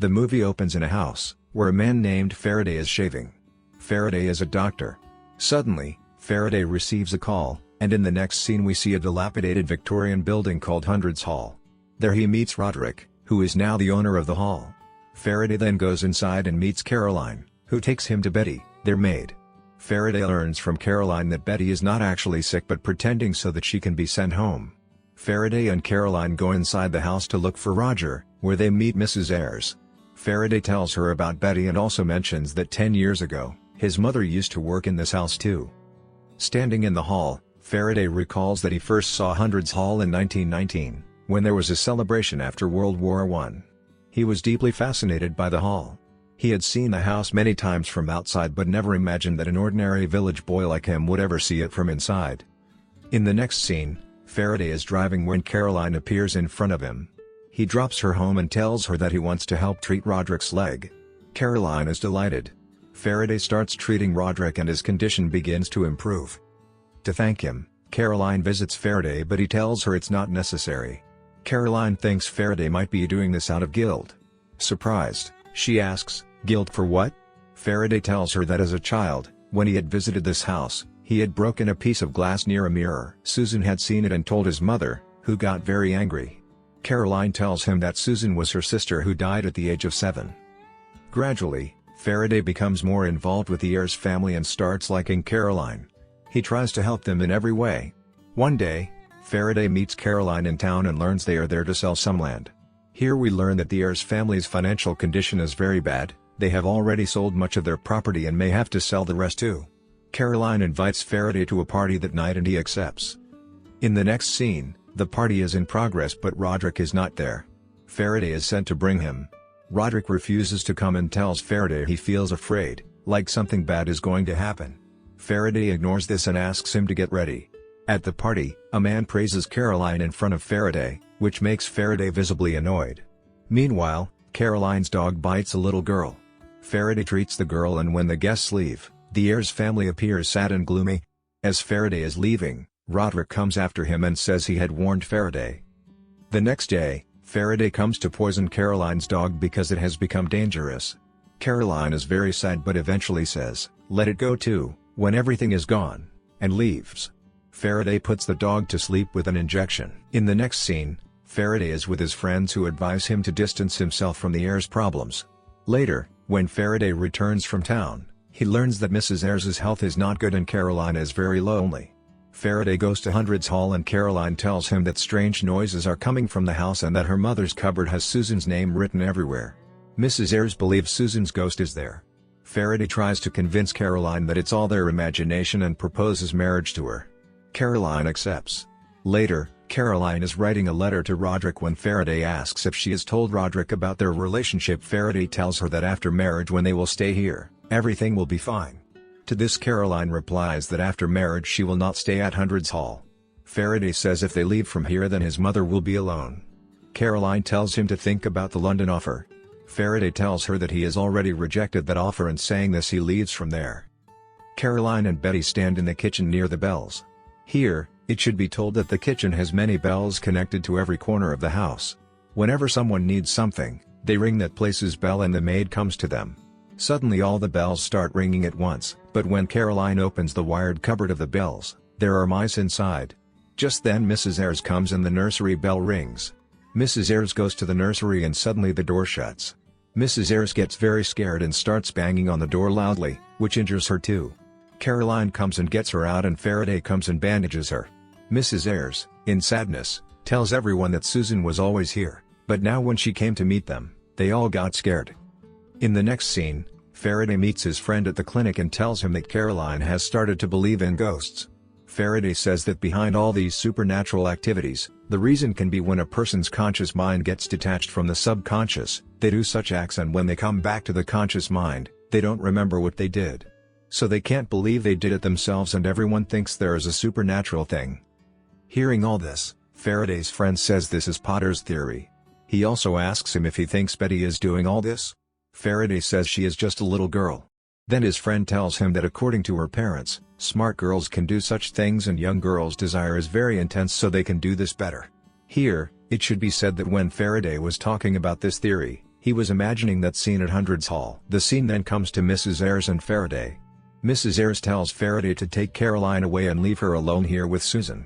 The movie opens in a house, where a man named Faraday is shaving. Faraday is a doctor. Suddenly, Faraday receives a call, and in the next scene we see a dilapidated Victorian building called Hundreds Hall. There he meets Roderick, who is now the owner of the hall. Faraday then goes inside and meets Caroline, who takes him to Betty, their maid. Faraday learns from Caroline that Betty is not actually sick but pretending so that she can be sent home. Faraday and Caroline go inside the house to look for Roger, where they meet Mrs. Ayres. Faraday tells her about Betty and also mentions that 10 years ago, his mother used to work in this house too. Standing in the hall, Faraday recalls that he first saw Hundreds Hall in 1919, when there was a celebration after World War I. He was deeply fascinated by the hall. He had seen the house many times from outside but never imagined that an ordinary village boy like him would ever see it from inside. In the next scene, Faraday is driving when Caroline appears in front of him. He drops her home and tells her that he wants to help treat Roderick's leg. Caroline is delighted. Faraday starts treating Roderick and his condition begins to improve. To thank him, Caroline visits Faraday but he tells her it's not necessary. Caroline thinks Faraday might be doing this out of guilt. Surprised, she asks, "Guilt for what?" Faraday tells her that as a child, when he had visited this house, he had broken a piece of glass near a mirror. Susan had seen it and told his mother, who got very angry. Caroline tells him that Susan was her sister who died at the age of 7. Gradually, Faraday becomes more involved with the Ayres family and starts liking Caroline. He tries to help them in every way. One day, Faraday meets Caroline in town and learns they are there to sell some land. Here we learn that the Ayres family's financial condition is very bad. They have already sold much of their property and may have to sell the rest too. Caroline invites Faraday to a party that night and he accepts. In the next scene, the party is in progress but Roderick is not there. Faraday is sent to bring him. Roderick refuses to come and tells Faraday he feels afraid, like something bad is going to happen. Faraday ignores this and asks him to get ready. At the party, a man praises Caroline in front of Faraday, which makes Faraday visibly annoyed. Meanwhile, Caroline's dog bites a little girl. Faraday treats the girl and when the guests leave, the Ayres family appears sad and gloomy. As Faraday is leaving, Roderick comes after him and says he had warned Faraday. The next day, Faraday comes to poison Caroline's dog because it has become dangerous. Caroline is very sad but eventually says, "Let it go too, when everything is gone," and leaves. Faraday puts the dog to sleep with an injection. In the next scene, Faraday is with his friends who advise him to distance himself from the Ayres problems. Later, when Faraday returns from town, he learns that Mrs. Ayres' health is not good and Caroline is very lonely. Faraday goes to Hundreds Hall and Caroline tells him that strange noises are coming from the house and that her mother's cupboard has Susan's name written everywhere. Mrs. Ayres believes Susan's ghost is there. Faraday tries to convince Caroline that it's all their imagination and proposes marriage to her. Caroline accepts. Later, Caroline is writing a letter to Roderick when Faraday asks if she has told Roderick about their relationship. Faraday tells her that after marriage when they will stay here, everything will be fine. To this Caroline replies that after marriage she will not stay at Hundreds Hall. Faraday says if they leave from here then his mother will be alone. Caroline tells him to think about the London offer. Faraday tells her that he has already rejected that offer and saying this he leaves from there. Caroline and Betty stand in the kitchen near the bells. Here, it should be told that the kitchen has many bells connected to every corner of the house. Whenever someone needs something, they ring that place's bell and the maid comes to them. Suddenly all the bells start ringing at once, but when Caroline opens the wired cupboard of the bells, there are mice inside. Just then Mrs. Ayres comes and the nursery bell rings. Mrs. Ayres goes to the nursery and suddenly the door shuts. Mrs. Ayres gets very scared and starts banging on the door loudly, which injures her too. Caroline comes and gets her out and Faraday comes and bandages her. Mrs. Ayres, in sadness, tells everyone that Susan was always here, but now when she came to meet them, they all got scared. In the next scene, Faraday meets his friend at the clinic and tells him that Caroline has started to believe in ghosts. Faraday says that behind all these supernatural activities, the reason can be when a person's conscious mind gets detached from the subconscious, they do such acts and when they come back to the conscious mind, they don't remember what they did. So they can't believe they did it themselves and everyone thinks there is a supernatural thing. Hearing all this, Faraday's friend says this is Potter's theory. He also asks him if he thinks Betty is doing all this. Faraday says she is just a little girl. Then his friend tells him that according to her parents, smart girls can do such things and young girls' desire is very intense so they can do this better. Here, it should be said that when Faraday was talking about this theory, He was imagining that scene at Hundreds Hall. The scene then comes to Mrs. Ayres and Faraday. Mrs. Ayres tells Faraday to take Caroline away and leave her alone here with Susan.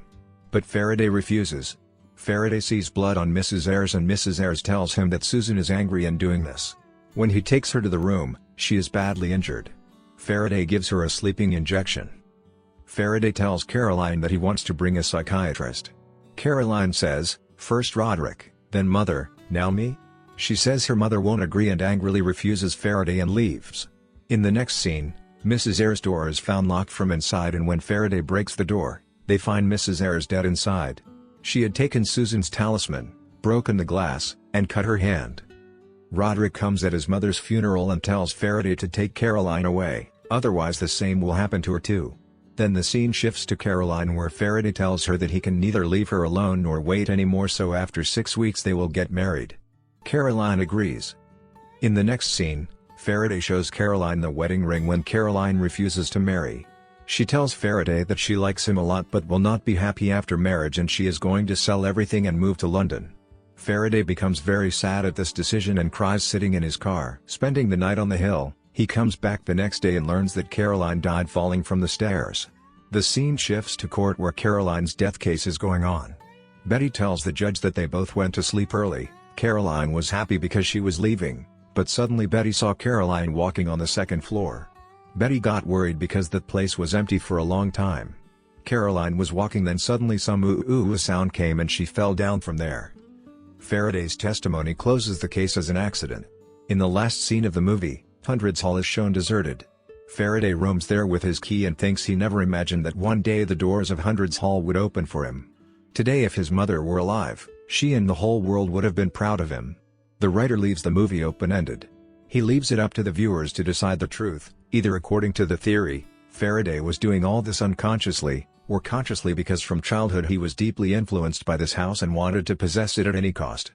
But Faraday refuses. Faraday sees blood on Mrs. Ayres and Mrs. Ayres tells him that Susan is angry in doing this. When he takes her to the room, she is badly injured. Faraday gives her a sleeping injection. Faraday tells Caroline that he wants to bring a psychiatrist. Caroline says, "First Roderick, then mother, now me?" She says her mother won't agree and angrily refuses Faraday and leaves. In the next scene, Mrs. Ayres' door is found locked from inside, and when Faraday breaks the door, they find Mrs. Ayres dead inside. She had taken Susan's talisman, broken the glass, and cut her hand. Roderick comes at his mother's funeral and tells Faraday to take Caroline away, otherwise the same will happen to her too. Then the scene shifts to Caroline, where Faraday tells her that he can neither leave her alone nor wait anymore, so after 6 weeks they will get married. Caroline agrees. In the next scene, Faraday shows Caroline the wedding ring when Caroline refuses to marry. She tells Faraday that she likes him a lot but will not be happy after marriage and she is going to sell everything and move to London. Faraday becomes very sad at this decision and cries sitting in his car. Spending the night on the hill, he comes back the next day and learns that Caroline died falling from the stairs. The scene shifts to court where Caroline's death case is going on. Betty tells the judge that they both went to sleep early. Caroline was happy because she was leaving, but suddenly Betty saw Caroline walking on the second floor. Betty got worried because that place was empty for a long time. Caroline was walking, then suddenly some ooh sound came and she fell down from there. Faraday's testimony closes the case as an accident. In the last scene of the movie, Hundreds Hall is shown deserted. Faraday roams there with his key and thinks he never imagined that one day the doors of Hundreds Hall would open for him. Today, if his mother were alive, she and the whole world would have been proud of him. The writer leaves the movie open-ended. He leaves it up to the viewers to decide the truth, either according to the theory, Faraday was doing all this unconsciously, or consciously because from childhood he was deeply influenced by this house and wanted to possess it at any cost.